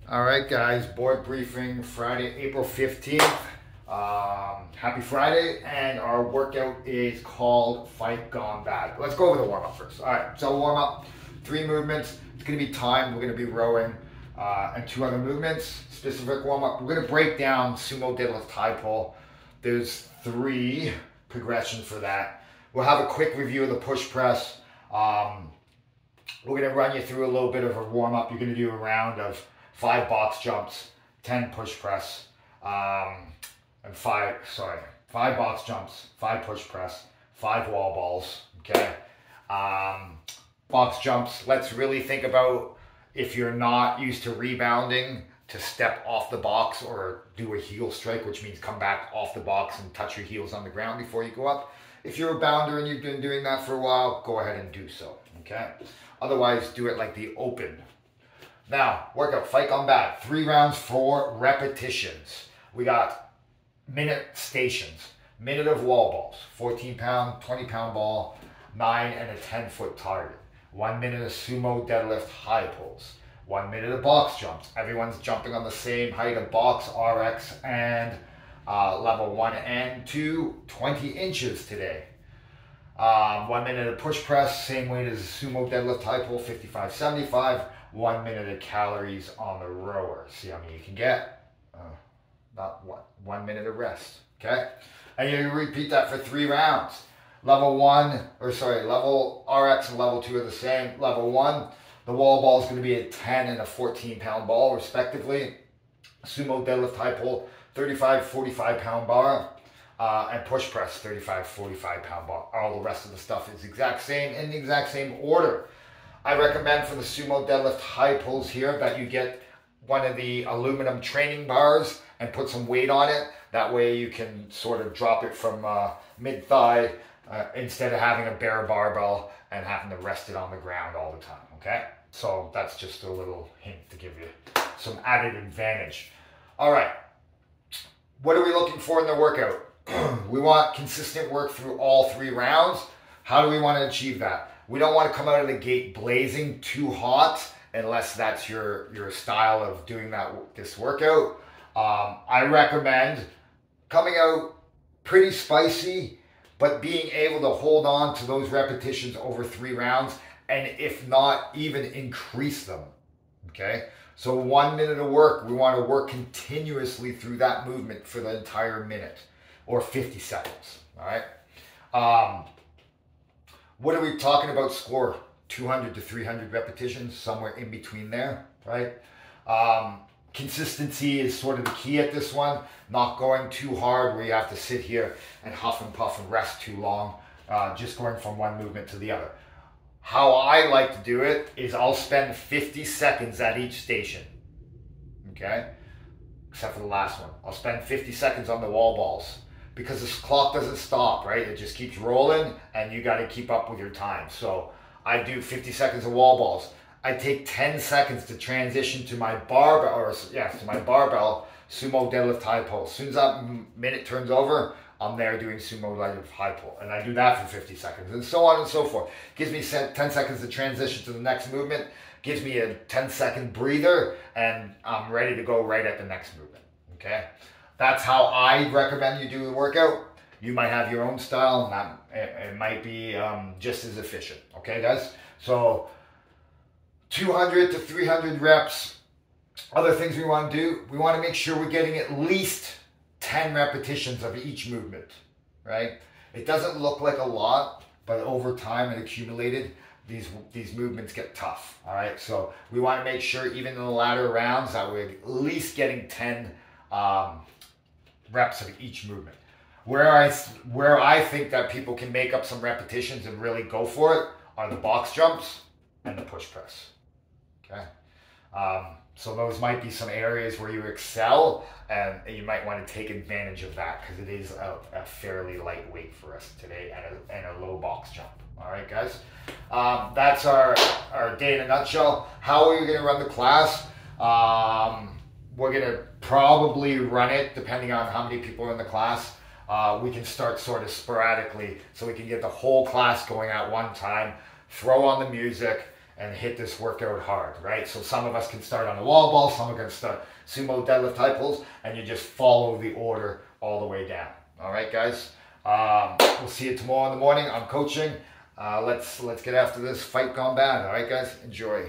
All right, guys, board briefing Friday, April 15th. Happy Friday, and our workout is called Fight Gone Bad. Let's go over the warm-up first. All right, so warm-up, 3 movements. It's going to be timed. We're going to be rowing and 2 other movements. Specific warm-up. We're going to break down sumo deadlift high pull. There's 3 progressions for that. We'll have a quick review of the push press. We're going to run you through a little bit of a warm-up. You're going to do a round of 5 box jumps, 10 push press, and 5 box jumps, 5 push press, 5 wall balls, okay? Box jumps, let's really think about if you're not used to rebounding, to step off the box or do a heel strike, which means come back off the box and touch your heels on the ground before you go up. If you're a bounder and you've been doing that for a while, go ahead and do so, okay? Otherwise, do it like the open. Now, workout, Fight Gone Bad. 3 rounds, 4 repetitions. We got minute stations. Minute of wall balls. 14-pound, 20-pound ball, 9 and a 10-foot target. 1 minute of sumo deadlift high pulls. 1 minute of box jumps. Everyone's jumping on the same height of box, RX, and level 1 and 2, 20 inches today. 1 minute of push press, same weight as sumo deadlift high pull, 55-75. 1 minute of calories on the rower. See how many you can get? Not 1 minute of rest. Okay? And you repeat that for 3 rounds. Level RX and level 2 are the same. Level 1, the wall ball is going to be a 10 and a 14-pound ball, respectively. Sumo deadlift high pull, 35-45-pound bar. And push press, 35-45-pound bar. All the rest of the stuff is exact same in the exact same order. I recommend for the sumo deadlift high pulls here that you get one of the aluminum training bars and put some weight on it. That way you can sort of drop it from mid-thigh instead of having a bare barbell and having to rest it on the ground all the time, okay? So that's just a little hint to give you some added advantage. All right, what are we looking for in the workout? We want consistent work through all 3 rounds. How do we want to achieve that? We don't want to come out of the gate blazing too hot unless that's your style of doing this workout. I recommend coming out pretty spicy, but being able to hold on to those repetitions over 3 rounds, and if not, even increase them, okay? So 1 minute of work, we want to work continuously through that movement for the entire minute or 50 seconds, all right? What are we talking about score? 200 to 300 repetitions, somewhere in between there, right? Consistency is sort of the key at this one. Not going too hard where you have to sit here and huff and puff and rest too long. Just going from one movement to the other. How I like to do it is I'll spend 50 seconds at each station, okay? Except for the last one. I'll spend 50 seconds on the wall balls, because this clock doesn't stop, right? It just keeps rolling and you got to keep up with your time. So I do 50 seconds of wall balls. I take 10 seconds to transition to my barbell, sumo deadlift high pull. As soon as that minute turns over, I'm there doing sumo deadlift high pull. And I do that for 50 seconds and so on and so forth. Gives me 10 seconds to transition to the next movement. Gives me a 10-second breather and I'm ready to go right at the next movement, okay? That's how I recommend you do the workout. You might have your own style, and it might be just as efficient. Okay, guys? So 200 to 300 reps. Other things we want to do, we want to make sure we're getting at least 10 repetitions of each movement, right? It doesn't look like a lot, but over time and accumulated, these movements get tough, all right? So we want to make sure even in the latter rounds that we're at least getting 10 reps of each movement. Where I think that people can make up some repetitions and really go for it are the box jumps and the push press, okay? So those might be some areas where you excel, and you might want to take advantage of that because it is a fairly light weight for us today and a low box jump. All right, guys? That's our day in a nutshell. How are we going to run the class? We're going to probably run it depending on how many people are in the class. We can start sort of sporadically so we can get the whole class going at one time, throw on the music, and hit this workout hard, right? So some of us can start on the wall ball, some are going to start sumo deadlift high pulls, and you just follow the order all the way down. All right, guys. We'll see you tomorrow in the morning. I'm coaching. Let's get after this fight gone bad. All right, guys. Enjoy.